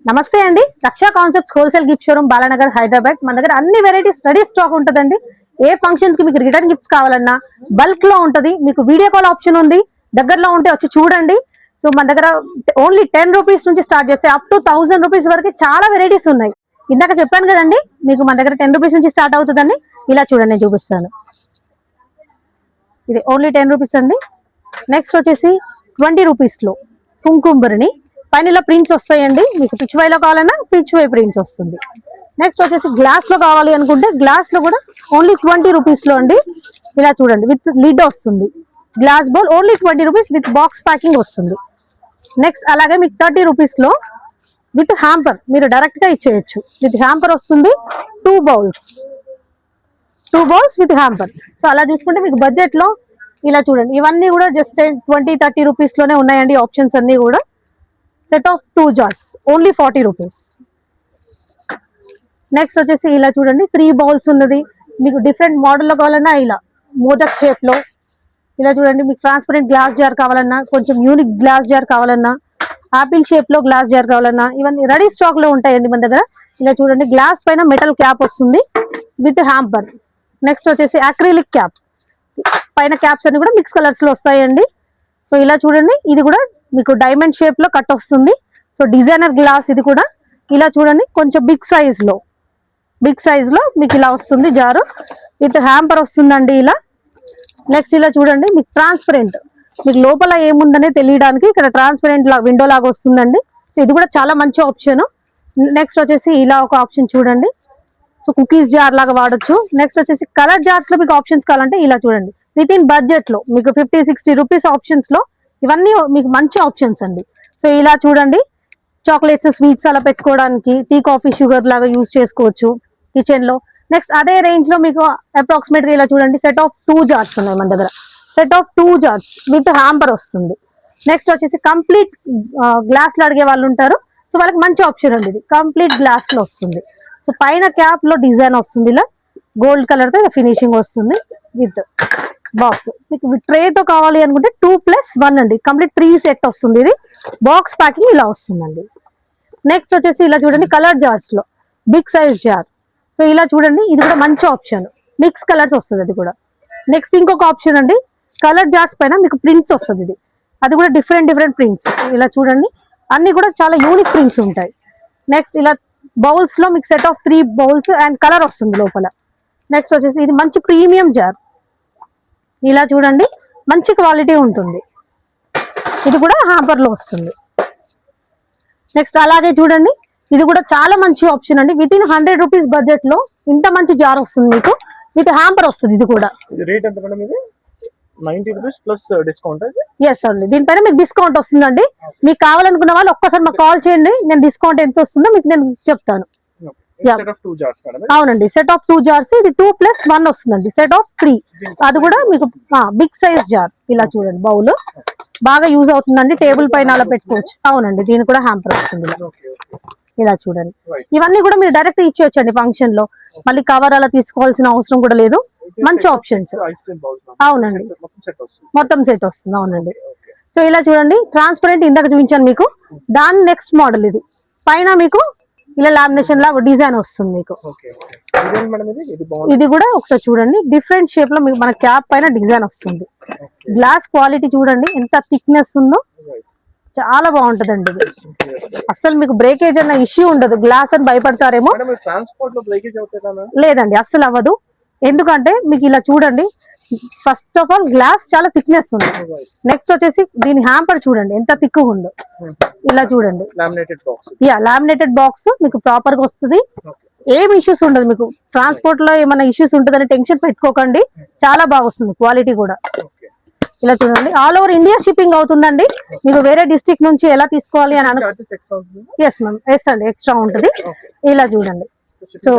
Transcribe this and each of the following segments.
నమస్తే అండి, Raksha concepts wholesale gift showroom Balanagar Hyderabad. మన దగ్గర అన్ని వెరైటీస్ రెడీ స్టాక్ ఉంటుందండి. ఏ ఫంక్షన్స్ కి మీకు రిటర్న్ గిఫ్ట్స్ కావాలన్నా బల్క్ లో ఉంటది. మీకు వీడియో కాల్ ఆప్షన్ ఉంది, దగ్గరలో ఉంటే వచ్చి చూడండి. సో మన దగ్గర ఓన్లీ 10 రూపీస్ నుంచి స్టార్ట్ చేస్తే అప్ టు 1000 రూపీస్ వరకు చాలా వెరైటీస్ ఉన్నాయి. ఇందాక చెప్పాను కదండి, మీకు మన దగ్గర 10 రూపీస్ నుంచి స్టార్ట్ అవుతుందండి. ఇలా చూడండి, నేను చూపిస్తాను. ఇది ఓన్లీ 10 రూపీస్ అండి. నెక్స్ట్ వచ్చేసి 20 రూపీస్ లో కుంకుమరిని పైన ఇలా ప్రింట్స్ వస్తాయండి. మీకు పిచ్ వైలో కావాలన్నా పిచ్ వై ప్రింట్స్ వస్తుంది. నెక్స్ట్ వచ్చేసి గ్లాస్ లో కావాలి అనుకుంటే గ్లాస్ లో కూడా ఓన్లీ 20 రూపీస్ లో అండి. ఇలా చూడండి, విత్ లిడ్ వస్తుంది. Glass bowl only 20 rupees with box packing వస్తుంది. నెక్స్ట్ అలాగే మీకు 30 రూపీస్ లో విత్ హ్యాంపర్ మీరు డైరెక్ట్ గా ఇచ్చేయచ్చు. విత్ హ్యాంపర్ వస్తుంది. 2 బౌల్స్ విత్ హ్యాంపర్. సో అలా చూసుకుంటే మీకు బడ్జెట్ లో ఇలా చూడండి, ఇవన్నీ కూడా జస్ట్ 20-30 రూపీస్ లోనే ఉన్నాయండి. ఆప్షన్స్ అన్ని కూడా set of 2 jars only 40 rupees. Next వచ్చేసి ఇలా చూడండి, 3 బౌల్స్ ఉన్నది. మీకు డిఫరెంట్ మోడల్లో కావాలన్నా ఇలా మోదక్ షేప్ లో ఇలా చూడండి. మీకు ట్రాన్స్పరెంట్ గ్లాస్ జార్ కావాలన్నా, కొంచెం యూనిక్ గ్లాస్ జార్ కావాలన్నా, ఆపిల్ షేప్ లో గ్లాస్ జార్ కావాలన్నా ఇవన్నీ రెడీ స్టాక్ లో ఉంటాయండి మన దగ్గర. ఇలా చూడండి, గ్లాస్ పైన మెటల్ క్యాప్ వస్తుంది విత్ హ్యాంపర్. నెక్స్ట్ వచ్చేసి అక్రిలిక్ క్యాప్, పైన క్యాప్స్ అన్ని కూడా మిక్స్ కలర్స్ లో వస్తాయండి. సో ఇలా చూడండి, ఇది కూడా మీకు డైమండ్ షేప్ లో కట్ వస్తుంది. సో డిజైనర్ గ్లాస్ ఇది కూడా. ఇలా చూడండి, కొంచెం బిగ్ సైజ్ లో మీకు ఇలా వస్తుంది జారు విత్ హ్యాంపర్ వస్తుందండి ఇలా. నెక్స్ట్ ఇలా చూడండి, మీకు ట్రాన్స్పరెంట్, మీకు లోపల ఏముందనే తెలియడానికి ఇక్కడ ట్రాన్స్పరెంట్ విండో లాగా వస్తుందండి. సో ఇది కూడా చాలా మంచి ఆప్షన్. నెక్స్ట్ వచ్చేసి ఇలా ఒక ఆప్షన్ చూడండి. సో కుకీస్ జార్ లాగా వాడచ్చు. నెక్స్ట్ వచ్చేసి కలర్ జార్స్ లో మీకు ఆప్షన్స్ కావాలంటే ఇలా చూడండి, విత్ ఇన్ బడ్జెట్ లో మీకు 50-60 రూపీస్ ఆప్షన్స్ లో ఇవన్నీ మీకు మంచి ఆప్షన్స్ అండి. సో ఇలా చూడండి, చాక్లెట్స్ స్వీట్స్ అలా పెట్టుకోవడానికి, టీ కాఫీ షుగర్ లాగా యూజ్ చేసుకోవచ్చు కిచెన్ లో. నెక్స్ట్ అదే రేంజ్ లో మీకు అప్రాక్సిమేట్ గా ఇలా చూడండి, సెట్ ఆఫ్ 2 జార్స్ ఉన్నాయి మన దగ్గర. Set of 2 jars with hamper వస్తుంది. నెక్స్ట్ వచ్చేసి కంప్లీట్ గ్లాస్ లో అడిగే వాళ్ళు ఉంటారు. సో వాళ్ళకి మంచి ఆప్షన్ అండి, ఇది కంప్లీట్ గ్లాస్ లో వస్తుంది. సో పైన క్యాప్ లో డిజైన్ వస్తుంది, ఇలా గోల్డ్ కలర్ తో ఫినిషింగ్ వస్తుంది విత్ బాక్స్. మీకు ట్రే తో కావాలి అనుకుంటే 2+1 అండి, కంప్లీట్ 3 సెట్ వస్తుంది. ఇది బాక్స్ ప్యాకింగ్ ఇలా వస్తుందండి. నెక్స్ట్ వచ్చేసి ఇలా చూడండి, కలర్ జార్స్ లో బిగ్ సైజ్ జార్. సో ఇలా చూడండి, ఇది కూడా మంచి ఆప్షన్, మిక్స్ కలర్స్ వస్తుంది అది కూడా. నెక్స్ట్ ఇంకొక ఆప్షన్ అండి, కలర్ జార్స్ పైన మీకు ప్రింట్స్ వస్తుంది. ఇది అది కూడా డిఫరెంట్ ప్రింట్స్. ఇలా చూడండి, అన్ని కూడా చాలా యూనిక్ ప్రింట్స్ ఉంటాయి. నెక్స్ట్ ఇలా బౌల్స్ లో మీకు set of 3 bowls and colour వస్తుంది లోపల. నెక్స్ట్ వచ్చేసి ఇది మంచి ప్రీమియం జార్. ఇలా చూడండి, మంచి క్వాలిటీ ఉంటుంది. ఇది కూడా హ్యాంపర్ లో వస్తుంది. నెక్స్ట్ అలాగే చూడండి, ఇది కూడా చాలా మంచి ఆప్షన్ అండి. విత్ ఇన్ 100 రూపీస్ బడ్జెట్ లో ఇంత మంచి జార్ వస్తుంది మీకు, విత్ హ్యాంపర్ వస్తుంది. ఇది కూడా రేట్ ఎంత మేడం? ఇది 90 రూపీస్ ప్లస్ డిస్కౌంట్. ఎస్ అండి, దీనిపైన మీకు డిస్కౌంట్ వస్తుందండి. మీకు కావాలనుకున్న వాళ్ళు ఒక్కసారి మాకు కాల్ చేయండి, నేను డిస్కౌంట్ ఎంత వస్తుందో మీకు నేను చెప్తాను. అవునండి, సెట్ ఆఫ్ 2 జార్స్. ఇది 2+1 వస్తుందండి, సెట్ ఆఫ్ 3. అది కూడా మీకు బిగ్ సైజ్ జార్. ఇలా చూడండి, బౌల్ బాగా యూజ్ అవుతుందండి, టేబుల్ పైన అలా పెట్టుకోవచ్చు. అవునండి, దీని కూడా హ్యాంపర్ వస్తుంది. ఇలా చూడండి, ఇవన్నీ కూడా మీరు డైరెక్ట్ ఇచ్చేయచ్చండి ఫంక్షన్ లో. మళ్ళీ కవర్ అలా తీసుకోవాల్సిన అవసరం కూడా లేదు. మంచి ఆప్షన్స్. అవునండి, మొత్తం సెట్ వస్తుంది. అవునండి. సో ఇలా చూడండి, ట్రాన్స్పరెంట్ ఇందాక చూపించాను మీకు, దాని నెక్స్ట్ మోడల్ ఇది. పైన మీకు ఇలా లామినేషన్ లాగా డిజైన్ వస్తుంది మీకు. ఇది కూడా ఒకసారి చూడండి, డిఫరెంట్ షేప్ లో మీకు మన క్యాప్ పైన డిజైన్ వస్తుంది. గ్లాస్ క్వాలిటీ చూడండి ఎంత థిక్నెస్ ఉందో, చాలా బాగుంటదండి. ఇది అస్సలు మీకు బ్రేకేజ్ అన్న ఇష్యూ ఉండదు. గ్లాస్ అని భయపడతారేమో, లేదండి అస్సలు అవ్వదు. ఎందుకంటే మీకు ఇలా చూడండి, ఫస్ట్ ఆఫ్ ఆల్ గ్లాస్ చాలా థిక్నెస్ ఉంది. నెక్స్ట్ వచ్చేసి దీని హ్యాంపర్ చూడండి ఎంత థిక్ ఉందో. ఇలా చూడండి, లామినేటెడ్ బాక్స్ మీకు ప్రాపర్ గా వస్తుంది. ఏం ఇష్యూస్ ఉండదు మీకు. ట్రాన్స్పోర్ట్ లో ఏమైనా ఇష్యూస్ ఉంటుందని టెన్షన్ పెట్టుకోకండి, చాలా బాగా వస్తుంది క్వాలిటీ కూడా. ఇలా చూడండి, ఆల్ ఓవర్ ఇండియా షిప్పింగ్ అవుతుందండి. మీకు వేరే డిస్ట్రిక్ట్ నుంచి ఎలా తీసుకోవాలి అని ఎస్ మ్యామ్, ఎస్ అండి, ఎక్స్ట్రా ఉంటుంది. ఇలా చూడండి, సో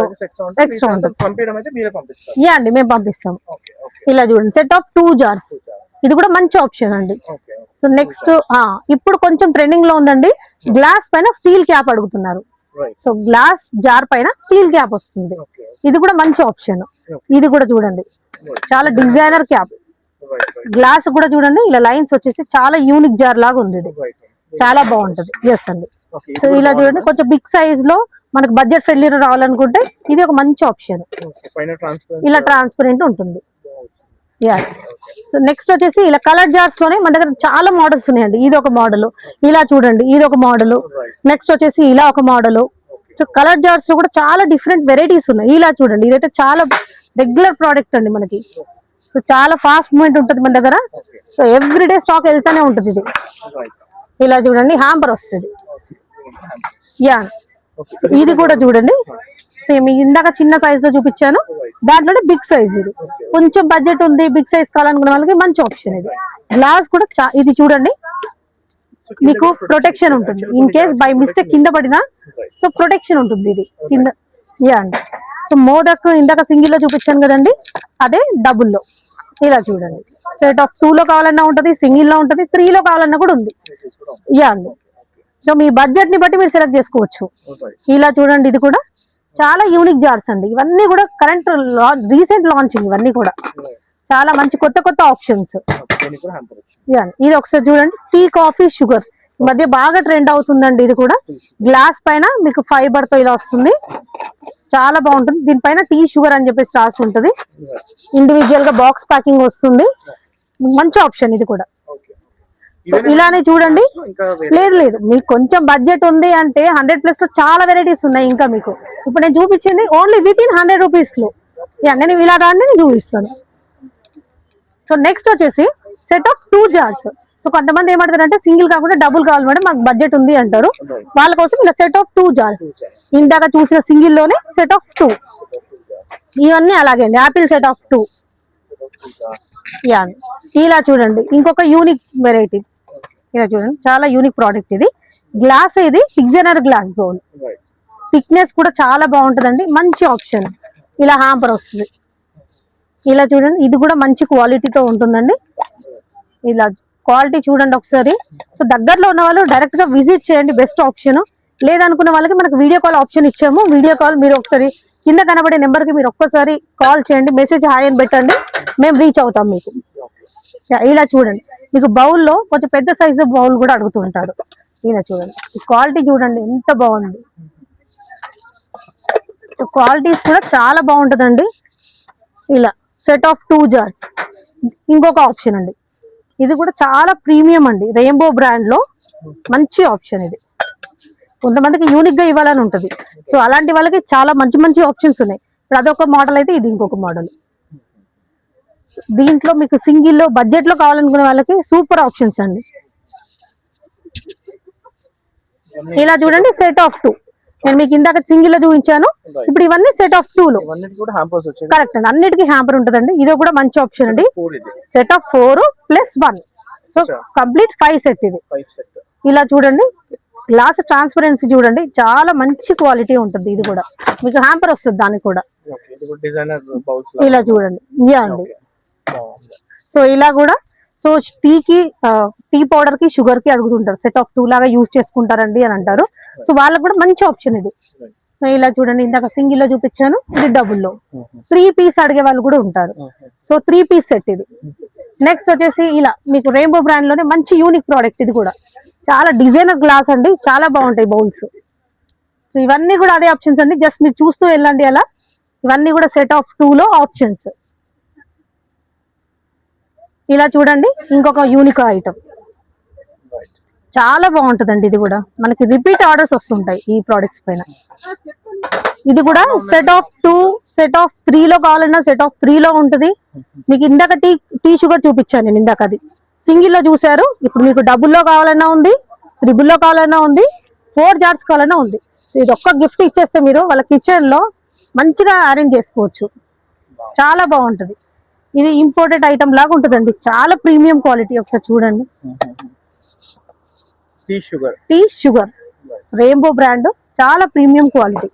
ఎక్స్ట్రా ఉంటుంది. యా అండి, మేము పంపిస్తాం. ఇలా చూడండి, సెట్ ఆఫ్ 2 జార్స్. ఇది కూడా మంచి ఆప్షన్ అండి. సో నెక్స్ట్ ఇప్పుడు కొంచెం ట్రెండింగ్ లో ఉందండి, గ్లాస్ పైన స్టీల్ క్యాప్ అడుగుతున్నారు. సో గ్లాస్ జార్ పైన స్టీల్ క్యాప్ వస్తుంది. ఇది కూడా మంచి ఆప్షన్. ఇది కూడా చూడండి, చాలా డిజైనర్ క్యాప్. గ్లాస్ కూడా చూడండి, ఇలా లైన్స్ వచ్చేసి చాలా యూనిక్ జార్ లాగా ఉంది. ఇది చాలా బాగుంటది. ఎస్ అండి. ఓకే. సో ఇలా చూడండి కొంచెం బిగ్ సైజ్ లో మనకు బడ్జెట్ ఫ్రెండ్లీ రావాలనుకుంటే ఇది ఒక మంచి ఆప్షన్. పైన ట్రాన్స్పరెంట్ ఇలా ట్రాన్స్పరెంట్ ఉంటుంది. యా. సో నెక్స్ట్ వచ్చేసి ఇలా కలర్ జార్స్ లోనే మన దగ్గర చాలా మోడల్స్ ఉన్నాయండి. ఇది ఒక మోడల్, ఇలా చూడండి ఇది ఒక మోడల్. నెక్స్ట్ వచ్చేసి ఇలా ఒక మోడల్. సో కలర్ జార్స్ లో కూడా చాలా డిఫరెంట్ వెరైటీస్ ఉన్నాయి. ఇలా చూడండి ఇదైతే చాలా రెగ్యులర్ ప్రోడక్ట్ అండి మనకి. సో చాలా ఫాస్ట్ మూవ్మెంట్ ఉంటుంది మన దగ్గర. సో ఎవ్రీడే స్టాక్ వెళ్తానే ఉంటుంది ఇది. ఇలా చూడండి హ్యాంపర్ వస్తుంది. యా. సో ఇది కూడా చూడండి సేమ్ ఇందాక చిన్న సైజ్ లో చూపించాను, దాంట్లోనే బిగ్ సైజ్. ఇది కొంచెం బడ్జెట్ ఉంది, బిగ్ సైజ్ కావాలనుకున్న వాళ్ళకి మంచి ఆప్షన్ ఇది. గ్లాస్ కూడా ఇది చూడండి మీకు ప్రొటెక్షన్ ఉంటుంది. ఇన్ కేస్ బై మిస్టేక్ కింద పడినా సో ప్రొటెక్షన్ ఉంటుంది ఇది కింద. యా అండి. సో మోదక్ ఇందాక సింగిల్ లో చూపించాను కదండి, అదే డబుల్ లో. ఇలా చూడండి సెట్ ఆఫ్ 2 లో కావాలన్నా ఉంటుంది, సింగిల్ లో ఉంటుంది, 3 లో కావాలన్నా కూడా ఉంది. యా అండి. సో మీ బడ్జెట్ ని బట్టి మీరు సెలెక్ట్ చేసుకోవచ్చు. ఇలా చూడండి ఇది కూడా చాలా యూనిక్ జార్స్ అండి. ఇవన్నీ కూడా కరెంట్ రీసెంట్ లాంచింగ్. ఇవన్నీ కూడా చాలా మంచి కొత్త కొత్త ఆప్షన్స్. ఇది ఒకసారి చూడండి టీ కాఫీ షుగర్ ఈ మధ్య బాగా ట్రెండ్ అవుతుందండి. ఇది కూడా గ్లాస్ పైన మీకు ఫైబర్ తో ఇలా వస్తుంది, చాలా బాగుంటుంది. దీనిపైన టీ షుగర్ అని చెప్పేసి రాసి ఉంటుంది. ఇండివిజువల్ గా బాక్స్ ప్యాకింగ్ వస్తుంది. మంచి ఆప్షన్ ఇది కూడా. సో ఇలానే చూడండి. లేదు లేదు మీకు కొంచెం బడ్జెట్ ఉంది అంటే 100+ లో చాలా వెరైటీస్ ఉన్నాయి. ఇంకా మీకు ఇప్పుడు నేను చూపించింది ఓన్లీ విత్ ఇన్ 100 రూపీస్ లో. నేను ఇలా దాన్ని నేను చూపిస్తాను. సో నెక్స్ట్ వచ్చేసి సెట్ ఆఫ్ 2 జార్స్. సో కొంతమంది ఏమంటారంటే సింగిల్ కాకుండా డబుల్ కావాలి మేడం మాకు బడ్జెట్ ఉంది అంటారు. వాళ్ళ కోసం ఇలా సెట్ ఆఫ్ 2 జార్స్. ఇందాక చూసిన సింగిల్ లోనే సెట్ ఆఫ్ 2. ఇవన్నీ అలాగే అండి. Apple set of 2. యా. ఇలా చూడండి ఇంకొక యూనిక్ వెరైటీ. ఇలా చూడండి చాలా యూనిక్ ప్రోడక్ట్ ఇది. గ్లాస్ ఇది పిగ్జనర్ గ్లాస్ బౌల్. థిక్నెస్ కూడా చాలా బాగుంటుందండి. మంచి ఆప్షన్. ఇలా హ్యాంపర్ వస్తుంది. ఇలా చూడండి ఇది కూడా మంచి క్వాలిటీతో ఉంటుందండి. ఇలా క్వాలిటీ చూడండి ఒకసారి. సో దగ్గరలో ఉన్న వాళ్ళు డైరెక్ట్ గా విజిట్ చేయండి, బెస్ట్ ఆప్షన్. లేదనుకున్న వాళ్ళకి మనకు వీడియో కాల్ ఆప్షన్ ఇచ్చాము. వీడియో కాల్ మీరు ఒకసారి కింద కనబడే నెంబర్ కి మీరు ఒక్కసారి కాల్ చేయండి, మెసేజ్ హాయ్ అని పెట్టండి, మేము రీచ్ అవుతాం మీకు. ఇలా చూడండి మీకు బౌల్లో కొంచెం పెద్ద సైజు బౌల్ కూడా అడుగుతుంటారు. ఇలా చూడండి ఈ క్వాలిటీ చూడండి ఎంత బాగుంది. సో క్వాలిటీస్ కూడా చాలా బాగుంటుందండి. ఇలా సెట్ ఆఫ్ 2 జార్స్. ఇంకొక ఆప్షన్ అండి, ఇది కూడా చాలా ప్రీమియం అండి. రెయిన్బో బ్రాండ్ లో మంచి ఆప్షన్ ఇది. కొంతమందికి యూనిక్ గా ఇవ్వాలని ఉంటుంది. సో అలాంటి వాళ్ళకి చాలా మంచి మంచి ఆప్షన్స్ ఉన్నాయి. ఇప్పుడు అదొక మోడల్ అయితే ఇది ఇంకొక మోడల్. దీంట్లో మీకు సింగిల్ లో బడ్జెట్ లో కావాలనుకునే వాళ్ళకి సూపర్ ఆప్షన్స్ అండి. ఇలా చూడండి సెట్ ఆఫ్ 2. నేను మీకు ఇందాక సింగిల్ లో చూపించాను, ఇప్పుడు ఇవన్నీ సెట్ ఆఫ్ 2 లో. కరెక్ట్ అండి, అన్నిటికీ హ్యాంపర్ ఉంటుందండి. ఇది కూడా మంచి ఆప్షన్ అండి. Set of 4+1. So complete 5 set ఇది. ఇలా చూడండి గ్లాస్ ట్రాన్స్పరెన్సీ చూడండి చాలా మంచి క్వాలిటీ ఉంటుంది. ఇది కూడా మీకు హ్యాంపర్ వస్తుంది దానికి కూడా. ఇలా చూడండి. యా అండి. సో ఇలా కూడా సో టీ పౌడర్ కి షుగర్ కి అడుగుతుంటారు, సెట్ ఆఫ్ 2 లాగా యూజ్ చేసుకుంటారండి అని అంటారు. సో వాళ్ళకి కూడా మంచి ఆప్షన్ ఇది. ఇలా చూడండి ఇందాక సింగిల్ లో చూపించాను, ఇది డబుల్ లో. 3 పీస్ అడిగే వాళ్ళు కూడా ఉంటారు. సో 3 పీస్ సెట్ ఇది. నెక్స్ట్ వచ్చేసి ఇలా మీకు రెయిన్బో బ్రాండ్ లోనే మంచి యూనిక్ ప్రోడక్ట్. ఇది కూడా చాలా డిజైనర్ గ్లాస్ అండి, చాలా బాగుంటాయి బౌల్స్. సో ఇవన్నీ కూడా అదే ఆప్షన్స్ అండి, జస్ట్ మీరు చూస్తూ వెళ్ళండి. అలా ఇవన్నీ కూడా సెట్ ఆఫ్ 2 లో ఆప్షన్స్. ఇలా చూడండి ఇంకొక యూనిక్ ఐటమ్, చాలా బాగుంటుందండి. ఇది కూడా మనకి రిపీట్ ఆర్డర్స్ వస్తుంటాయి ఈ ప్రోడక్ట్స్ పైన. ఇది కూడా సెట్ ఆఫ్ 2, సెట్ ఆఫ్ 3 లో కావాలన్నా సెట్ ఆఫ్ 3 లో ఉంటుంది. మీకు ఇందాక టీ షుగర్ చూపించాను నేను ఇందాక, అది సింగిల్ లో చూసారు. ఇప్పుడు మీకు డబుల్ లో కావాలన్నా ఉంది, 3 లో కావాలన్నా ఉంది, 4 జార్స్ కావాలన్నా ఉంది. ఇది ఒక్క గిఫ్ట్ ఇచ్చేస్తే మీరు వాళ్ళ కిచెన్ లో మంచిగా అరేంజ్ చేసుకోవచ్చు. చాలా బాగుంటుంది. ఇది ఇంపోర్టెడ్ ఐటమ్ లాగా ఉంటుందండి, చాలా ప్రీమియం క్వాలిటీ. ఒకసారి చూడండి టీ షుగర్ రెయిన్బో బ్రాండ్, చాలా ప్రీమియం క్వాలిటీ.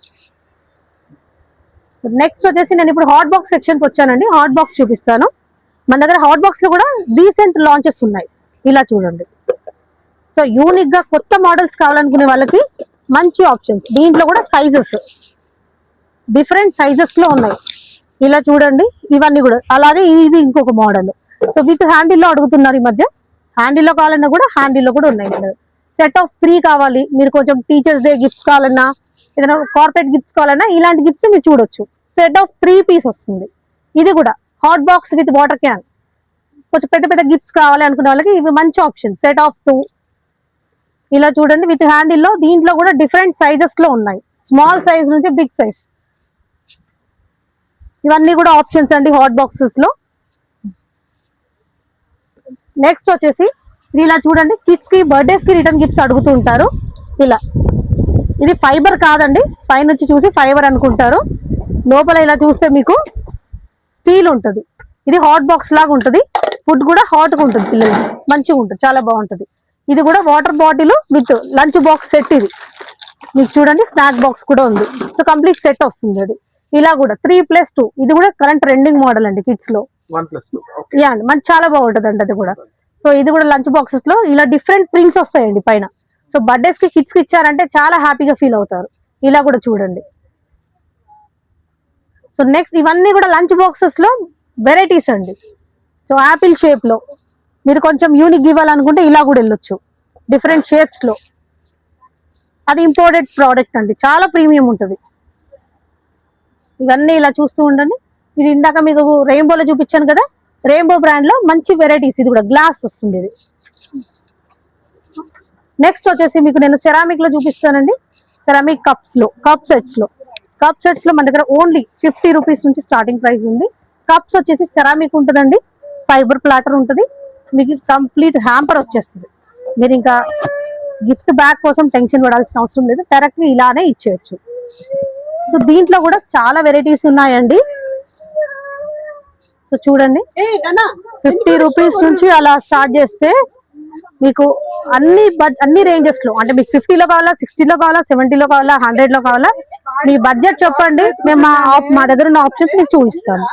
సో నెక్స్ట్ వచ్చేసి నేను ఇప్పుడు హాట్ బాక్స్ సెక్షన్ కి వచ్చానండి. హాట్ బాక్స్ చూపిస్తాను. మన దగ్గర హాట్ బాక్స్ లో కూడా రీసెంట్ లాంచెస్ ఉన్నాయి. ఇలా చూడండి. సో యూనిక్ గా కొత్త మోడల్స్ కావాలనుకునే వాళ్ళకి మంచి ఆప్షన్స్. దీంట్లో కూడా సైజెస్ డిఫరెంట్ సైజెస్ లో ఉన్నాయి. ఇలా చూడండి ఇవన్నీ కూడా. అలాగే ఇది ఇంకొక మోడల్. సో విత్ హ్యాండిల్ లో అడుగుతున్నారు ఈ మధ్య. హ్యాండిల్ లో కావాలన్నా కూడా హ్యాండిల్ లో కూడా ఉన్నాయి. సెట్ ఆఫ్ 3 కావాలి, మీరు కొంచెం టీచర్స్ డే గిఫ్ట్స్ కావాలన్నా, ఏదైనా కార్పొరేట్ గిఫ్ట్స్ కావాలన్నా ఇలాంటి గిఫ్ట్స్ మీరు చూడొచ్చు. సెట్ ఆఫ్ 3 పీస్ వస్తుంది. ఇది కూడా hot box with water can. కొంచెం పెద్ద పెద్ద గిఫ్ట్స్ కావాలి అనుకునే వాళ్ళకి ఇవి మంచి ఆప్షన్. సెట్ ఆఫ్ 2 ఇలా చూడండి విత్ హ్యాండిల్ లో. దీంట్లో కూడా డిఫరెంట్ సైజెస్ లో ఉన్నాయి, స్మాల్ సైజ్ నుంచి బిగ్ సైజ్. ఇవన్నీ కూడా ఆప్షన్స్ అండి హాట్ బాక్సెస్ లో. నెక్స్ట్ వచ్చేసి ఇలా చూడండి, కిడ్స్ కి బర్త్డేస్ కి రిటర్న్ గిఫ్ట్స్ అడుగుతూ ఉంటారు. ఇలా ఇది ఫైబర్ కాదండి, పైనుంచి చూసి ఫైబర్ అనుకుంటారు, లోపల ఇలా చూస్తే మీకు స్టీల్ ఉంటుంది. ఇది హాట్ బాక్స్ లాగా ఉంటుంది, ఫుడ్ కూడా హాట్ గా ఉంటుంది, పిల్లలకి మంచిగా ఉంటుంది, చాలా బాగుంటుంది. ఇది కూడా water bottle with lunch box set. ఇది మీకు చూడండి స్నాక్ బాక్స్ కూడా ఉంది. సో కంప్లీట్ సెట్ వస్తుంది అది. ఇలా కూడా 3+2, ఇది కూడా కరెంట్ ట్రెండింగ్ మోడల్ అండి కిడ్స్ లో. 1+2 యా అండి, మనకి చాలా బాగుంటుంది అండి అది కూడా. సో ఇది కూడా లంచ్ బాక్సెస్ లో ఇలా డిఫరెంట్ ప్రింట్స్ వస్తాయండి పైన. సో బర్త్డేస్ కి కిడ్స్ కి ఇచ్చారంటే చాలా హ్యాపీగా ఫీల్ అవుతారు. ఇలా కూడా చూడండి. సో నెక్స్ట్ ఇవన్నీ కూడా లంచ్ బాక్సెస్ లో వెరైటీస్ అండి. సో యాపిల్ షేప్ లో మీరు కొంచెం యూనిక్ ఇవ్వాలనుకుంటే ఇలా కూడా వెళ్ళొచ్చు, డిఫరెంట్ షేప్స్ లో. అది ఇంపోర్టెడ్ ప్రోడక్ట్ అండి, చాలా ప్రీమియం ఉంటుంది. ఇవన్నీ ఇలా చూస్తూ ఉండండి. ఇది ఇందాక మీకు రెయిన్బోలో చూపించాను కదా, రెయిన్బో బ్రాండ్ లో మంచి వెరైటీస్. ఇది కూడా గ్లాస్ వస్తుంది ఇది. నెక్స్ట్ వచ్చేసి మీకు నేను సెరామిక్ లో చూపిస్తానండి. సెరామిక్ కప్స్ లో, కప్ సెట్స్ లో మన దగ్గర ఓన్లీ 50 రూపీస్ నుంచి స్టార్టింగ్ ప్రైస్ ఉంది. కప్స్ వచ్చేసి సెరామిక్ ఉంటుందండి, ఫైబర్ ప్లాటర్ ఉంటుంది, మీకు కంప్లీట్ హ్యాంపర్ వచ్చేస్తుంది. మీరు ఇంకా గిఫ్ట్ బ్యాగ్ కోసం టెన్షన్ పడాల్సిన అవసరం లేదు, డైరెక్ట్ ఇలానే ఇచ్చేయచ్చు. సో దీంట్లో కూడా చాలా వెరైటీస్ ఉన్నాయండి. సో చూడండి 50 రూపీస్ నుంచి అలా స్టార్ట్ చేస్తే మీకు అన్ని రేంజెస్ లో, అంటే మీకు 50లో కావాలా, 60లో కావాలా, 70లో కావాలా, 100లో కావాలా, మీ బడ్జెట్ చెప్పండి, మేము మా దగ్గర ఉన్న ఆప్షన్స్ మీకు చూపిస్తాము.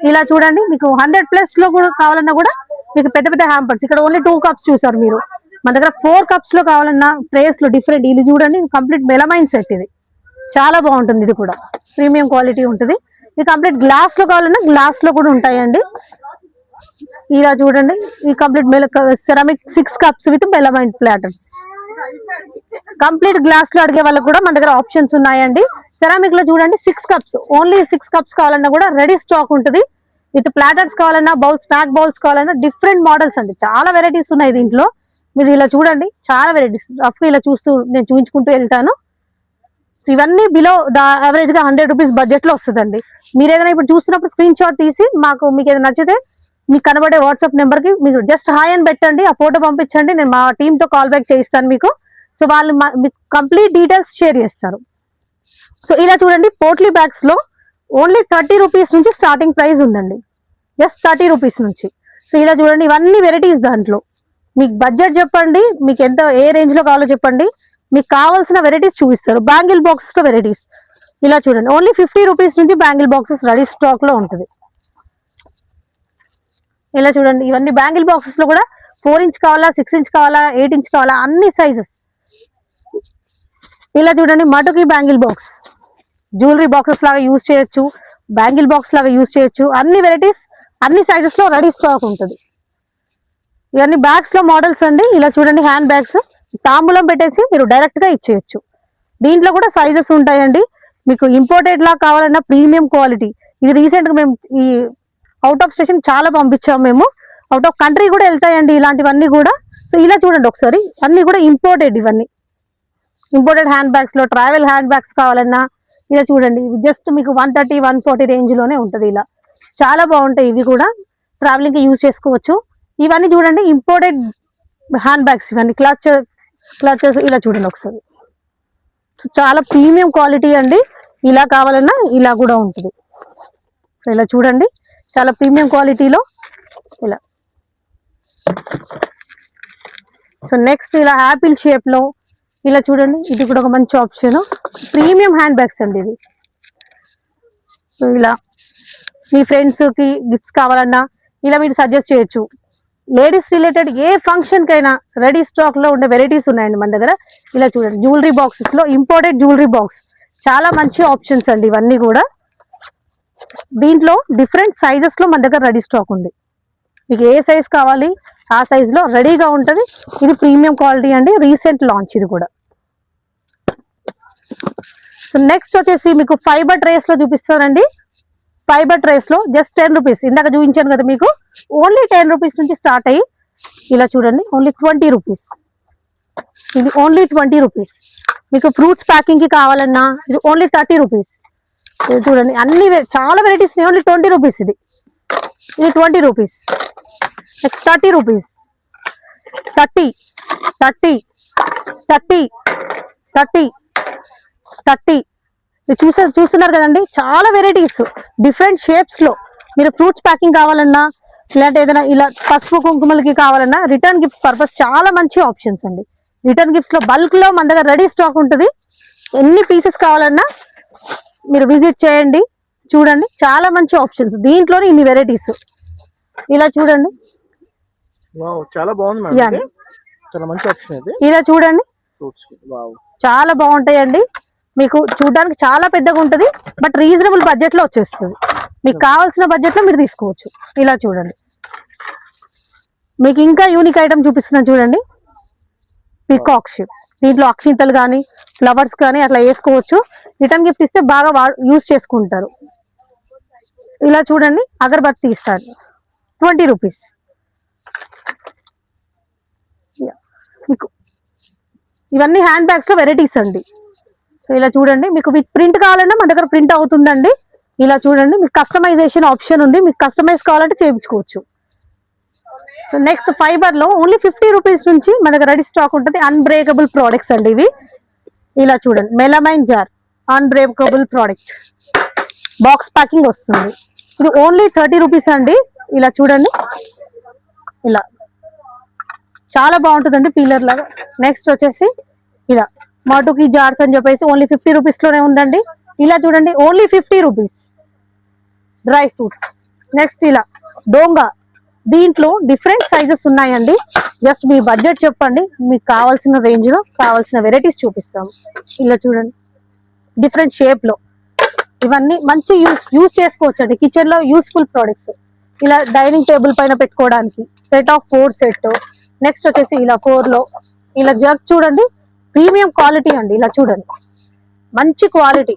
ఇలా చూడండి, మీకు 100+ లో కూడా కావాలన్నా కూడా మీకు పెద్ద పెద్ద హ్యాంపర్స్. ఇక్కడ ఓన్లీ 2 కప్స్ చూసారు మీరు, మన దగ్గర 4 కప్స్ లో కావాలన్నా ట్రేస్ లో డిఫరెంట్. ఇది చూడండి కంప్లీట్ మెలమైన్ సెట్, ఇది చాలా బాగుంటుంది. ఇది కూడా ప్రీమియం క్వాలిటీ ఉంటుంది. ఇది కంప్లీట్ గ్లాస్ లో కావాలన్నా గ్లాస్ లో కూడా ఉంటాయండి. ఇలా చూడండి, ఈ complete ceramic 6 cups with melamine platters. Complete glass లో అడిగే వాళ్ళకి కూడా మన దగ్గర ఆప్షన్స్ ఉన్నాయండి. సెరామిక్ లో చూడండి 6 కప్స్, ఓన్లీ 6 కప్స్ కావాలన్నా కూడా రెడీ స్టాక్ ఉంటుంది. విత్ ప్లాటర్స్ కావాలన్నా, బౌల్స్, స్నాక్ బౌల్స్ కావాలన్నా డిఫరెంట్ మోడల్స్ అండి, చాలా వెరైటీస్ ఉన్నాయి దీంట్లో. మీరు ఇలా చూడండి, చాలా వెరైటీస్. రఫ్ ఇలా చూస్తూ నేను చూపించుకుంటూ వెళ్తాను. ఇవన్నీ బిలో యావరేజ్ గా 100 రూపీస్ బడ్జెట్ లో వస్తుందండి. మీరు ఏదైనా ఇప్పుడు చూస్తున్నప్పుడు స్క్రీన్ షాట్ తీసి మీకు ఏదైనా నచ్చితే మీకు కనబడే వాట్సాప్ నెంబర్ కి మీరు జస్ట్ హాయ్ అని పెట్టండి, ఆ ఫోటో పంపించండి, నేను మా టీమ్ తో కాల్ బ్యాక్ చేయిస్తాను మీకు. సో వాళ్ళు మీకు కంప్లీట్ డీటెయిల్స్ షేర్ చేస్తారు. సో ఇలా చూడండి, పోట్లీ బ్యాగ్స్ లో ఓన్లీ 30 రూపీస్ నుంచి స్టార్టింగ్ ప్రైస్ ఉందండి, జస్ట్ 30 రూపీస్ నుంచి. సో ఇలా చూడండి, ఇవన్నీ వెరైటీస్. దాంట్లో మీకు బడ్జెట్ చెప్పండి, మీకు ఎంత ఏ రేంజ్ లో కావాలో చెప్పండి, మీకు కావాల్సిన వెరైటీస్ చూపిస్తారు. బ్యాంగిల్ బాక్సెస్ లో వెరైటీస్ ఇలా చూడండి, ఓన్లీ 50 రూపీస్ నుంచి బ్యాంగిల్ బాక్సెస్ రెడీ స్టాక్ లో ఉంటుంది. ఇలా చూడండి, ఇవన్నీ బ్యాంగిల్ బాక్సెస్ లో కూడా 4 ఇంచ్ కావాలా, 6 ఇంచ్ కావాలా, 8 ఇంచ్ కావాలా, అన్ని సైజెస్. ఇలా చూడండి, మటుకి బ్యాంగిల్ బాక్స్ జ్యువెలరీ బాక్సెస్ లాగా యూజ్ చేయొచ్చు, బ్యాంగిల్ బాక్స్ లాగా యూజ్ చేయొచ్చు. అన్ని వెరైటీస్, అన్ని సైజెస్ లో రెడీ స్టాక్ ఉంటుంది. ఇవన్నీ బ్యాగ్స్ లో మోడల్స్ అండి. ఇలా చూడండి, హ్యాండ్ బ్యాగ్స్ తాంబూలం పెట్టేసి మీరు డైరెక్ట్ గా ఇచ్చేయచ్చు. దీంట్లో కూడా సైజెస్ ఉంటాయండి. మీకు ఇంపోర్టెడ్ లా కావాలన్నా ప్రీమియం క్వాలిటీ. ఇది రీసెంట్ గా మేము ఈ అవుట్ ఆఫ్ స్టేషన్ చాలా పంపించాము, మేము అవుట్ ఆఫ్ కంట్రీ కూడా వెళ్తాయండి ఇలాంటివన్నీ కూడా. సో ఇలా చూడండి ఒకసారి, అన్ని కూడా ఇంపోర్టెడ్. ఇవన్నీ ఇంపోర్టెడ్ హ్యాండ్ బ్యాగ్స్ లో ట్రావెల్ హ్యాండ్ బ్యాగ్స్ కావాలన్నా ఇలా చూడండి, ఇవి జస్ట్ మీకు 130, 140 రేంజ్ లోనే ఉంటుంది. ఇలా చాలా బాగుంటాయి, ఇవి కూడా ట్రావెలింగ్ కి యూజ్ చేసుకోవచ్చు. ఇవన్నీ చూడండి ఇంపోర్టెడ్ హ్యాండ్ బ్యాగ్స్, ఇవన్నీ క్లచెస్ ఇలా చూడండి ఒకసారి. సో చాలా ప్రీమియం క్వాలిటీ అండి. ఇలా కావాలన్నా ఇలా కూడా ఉంటుంది. సో ఇలా చూడండి, చాలా ప్రీమియం క్వాలిటీలో ఇలా. సో నెక్స్ట్ ఇలా యాపిల్ షేప్ లో ఇలా చూడండి, ఇది కూడా ఒక మంచి ఆప్షన్. ప్రీమియం హ్యాండ్ బ్యాగ్స్ అండి ఇది. సో ఇలా మీ ఫ్రెండ్స్ కి గిఫ్ట్స్ కావాలన్నా ఇలా మీరు సజెస్ట్ చేయొచ్చు. లేడీస్ రిలేటెడ్ ఏ ఫంక్షన్ కైనా రెడీ స్టాక్ లో ఉండే వెరైటీస్ ఉన్నాయండి మన దగ్గర. ఇలా చూడండి, జ్యువెలరీ బాక్సెస్ లో ఇంపోర్టెడ్ జ్యువెలరీ బాక్స్, చాలా మంచి ఆప్షన్స్ అండి ఇవన్నీ కూడా. దీంట్లో డిఫరెంట్ సైజెస్ లో మన దగ్గర రెడీ స్టాక్ ఉంది. మీకు ఏ సైజ్ కావాలి ఆ సైజ్ లో రెడీగా ఉంటది. ఇది ప్రీమియం క్వాలిటీ అండి, రీసెంట్ లాంచ్ ఇది కూడా. సో నెక్స్ట్ వచ్చేసి మీకు ఫైబర్ ట్రేస్ లో చూపిస్తానండి. ఫైబర్ ట్రేస్ లో జస్ట్ 10 రూపీస్, ఇందాక చూపించాను కదా మీకు, ఓన్లీ 10 రూపీస్ నుంచి స్టార్ట్ అయ్యి ఇలా చూడండి ఓన్లీ 20 రూపీస్. ఇది ఓన్లీ 20 రూపీస్. మీకు ఫ్రూట్స్ ప్యాకింగ్ కి కావాలన్నా ఇది ఓన్లీ 30 రూపీస్. ఇది చూడండి అన్ని చాలా వెరైటీస్ ఓన్లీ 20 రూపీస్. ఇది 20 రూపీస్. Next 30 rupees, 30 30 30 30 30. ఇది చూస్తున్నారు కదండి, చాలా వెరైటీస్ డిఫరెంట్ షేప్స్ లో. మీరు ఫ్రూట్స్ ప్యాకింగ్ కావాలన్నా లేదంటే ఏదైనా ఇలా పసుపు కుంకుమలకి కావాలన్నా రిటర్న్ గిఫ్ట్ పర్పస్ చాలా మంచి ఆప్షన్స్ అండి. రిటర్న్ గిఫ్ట్స్ లో బల్క్ లో మన దగ్గర రెడీ స్టాక్ ఉంటుంది. ఎన్ని పీసెస్ కావాలన్నా మీరు విజిట్ చేయండి, చూడండి చాలా మంచి ఆప్షన్స్. దీంట్లోనే ఇన్ని వెరైటీస్. ఇలా చూడండి, చాలా బాగుంది మేడం, చాలా మంచి ఆప్షన్ ఇది. ఇలా చూడండి ఫ్రూట్స్ వావ్, చాలా బాగుంటాయండి. మీకు చూడడానికి చాలా పెద్దగా ఉంటది, బట్ రీజనబుల్ బడ్జెట్ లో వచ్చేస్తుంది. మీకు కావాల్సిన బడ్జెట్ లో మీరు తీసుకోవచ్చు. ఇలా చూడండి, మీకు ఇంకా యూనిక్ ఐటమ్ చూపిస్తున్నాను చూడండి, పికాక్ షేప్. దీంట్లో అక్షింతలు కానీ ఫ్లవర్స్ కానీ అట్లా వేసుకోవచ్చు. రిటర్న్ గిఫ్ట్ ఇస్తే బాగా యూజ్ చేసుకుంటారు. ఇలా చూడండి, అగరబత్తి ఇస్తాడు 20 రూపీస్. మీకు ఇవన్నీ హ్యాండ్ బ్యాగ్స్ లో వెరైటీస్ అండి. సో ఇలా చూడండి, మీకు విత్ ప్రింట్ కావాలన్నా మన దగ్గర ప్రింట్ అవుతుందండి. ఇలా చూడండి, మీకు కస్టమైజేషన్ ఆప్షన్ ఉంది, మీకు కస్టమైజ్ కావాలంటే చేయించుకోవచ్చు. నెక్స్ట్ ఫైబర్ లో ఓన్లీ 50 రూపీస్ నుంచి మన దగ్గర రెడీ స్టాక్ ఉంటుంది. అన్బ్రేకబుల్ ప్రోడక్ట్స్ అండి ఇవి. ఇలా చూడండి, melamine jar unbreakable product, box packing వస్తుంది. ఇది ఓన్లీ 30 రూపీస్ అండి. ఇలా చూడండి, ఇలా చాలా బాగుంటుందండి పీలర్ లాగా. నెక్స్ట్ వచ్చేసి ఇలా మాటుకి జార్స్ అని చెప్పేసి ఓన్లీ 50 రూపీస్ లోనే ఉందండి. ఇలా చూడండి, only 50 rupees dry fruits. Next ఇలా డోంగా, దీంట్లో డిఫరెంట్ సైజెస్ ఉన్నాయండి. జస్ట్ మీ బడ్జెట్ చెప్పండి, మీకు కావాల్సిన రేంజ్ లో కావాల్సిన వెరైటీస్ చూపిస్తాము. ఇలా చూడండి, డిఫరెంట్ షేప్ లో ఇవన్నీ మంచి యూజ్ చేసుకోవచ్చు అండి. కిచెన్ లో యూస్ఫుల్ ప్రోడక్ట్స్. ఇలా డైనింగ్ టేబుల్ పైన పెట్టుకోవడానికి సెట్ ఆఫ్ 4 సెట్. నెక్స్ట్ వచ్చేసి ఇలా 4 లో ఇలా జగ్ చూడండి, ప్రీమియం క్వాలిటీ అండి. ఇలా చూడండి, మంచి క్వాలిటీ,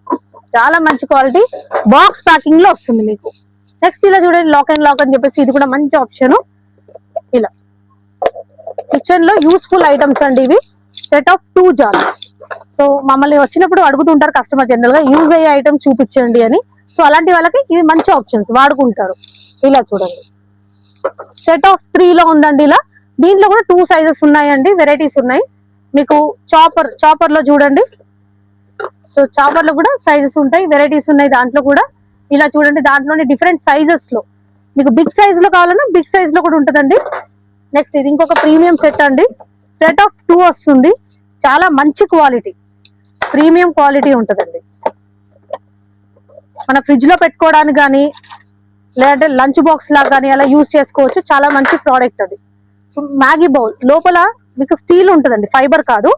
చాలా మంచి క్వాలిటీ, బాక్స్ ప్యాకింగ్ లో వస్తుంది మీకు. నెక్స్ట్ ఇలా చూడండి, లాక్ అండ్ లాక్ అని చెప్పేసి ఇది కూడా మంచి ఆప్షన్. ఇలా కిచెన్ లో యూస్ఫుల్ ఐటమ్స్ అండి ఇవి. Set of 2 jars. సో మమ్మల్ని వచ్చినప్పుడు అడుగుతుంటారు కస్టమర్ జనరల్ గా యూజ్ అయ్యే ఐటమ్స్ చూపించండి అని. సో అలాంటి వాళ్ళకి ఇవి మంచి ఆప్షన్స్, వాడుకుంటారు. ఇలా చూడండి, సెట్ ఆఫ్ 3 లో ఉందండి. ఇలా దీంట్లో కూడా 2 సైజెస్ ఉన్నాయండి, వెరైటీస్ ఉన్నాయి. మీకు చాపర్ లో చూడండి. సో చాపర్ లో కూడా సైజెస్ ఉంటాయి, వెరైటీస్ ఉన్నాయి దాంట్లో కూడా. ఇలా చూడండి, దాంట్లోనే డిఫరెంట్ సైజెస్ లో మీకు బిగ్ సైజ్ లో కావాలన్నా బిగ్ సైజ్ లో కూడా ఉంటుందండి. నెక్స్ట్ ఇది ఇంకొక ప్రీమియం సెట్ అండి. సెట్ ఆఫ్ 2 వస్తుంది. చాలా మంచి క్వాలిటీ, ప్రీమియం క్వాలిటీ ఉంటుందండి. మన ఫ్రిడ్జ్ లో పెట్టుకోవడానికి కానీ లేదంటే లంచ్ బాక్స్ లాగా కానీ అలా యూజ్ చేసుకోవచ్చు. చాలా మంచి ప్రోడక్ట్ అది. సో మ్యాగీ బౌల్ లోపల మీకు స్టీల్ ఉంటుందండి, ఫైబర్ కాదు.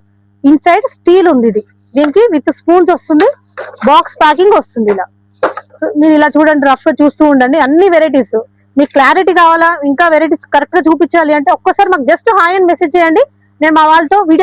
ఇన్సైడ్ స్టీల్ ఉంది. ఇది దీనికి విత్ స్పూన్స్ వస్తుంది, బాక్స్ ప్యాకింగ్ వస్తుంది. ఇలా సో మీరు ఇలా చూడండి, రఫ్ గా చూస్తూ ఉండండి. అన్ని వెరైటీస్ మీకు క్లారిటీ కావాలా, ఇంకా వెరైటీస్ కరెక్ట్ గా చూపించాలి అంటే ఒక్కసారి మాకు జస్ట్ హాయ్ అని మెసేజ్ చేయండి. నేను మా వాళ్ళతో వీడియో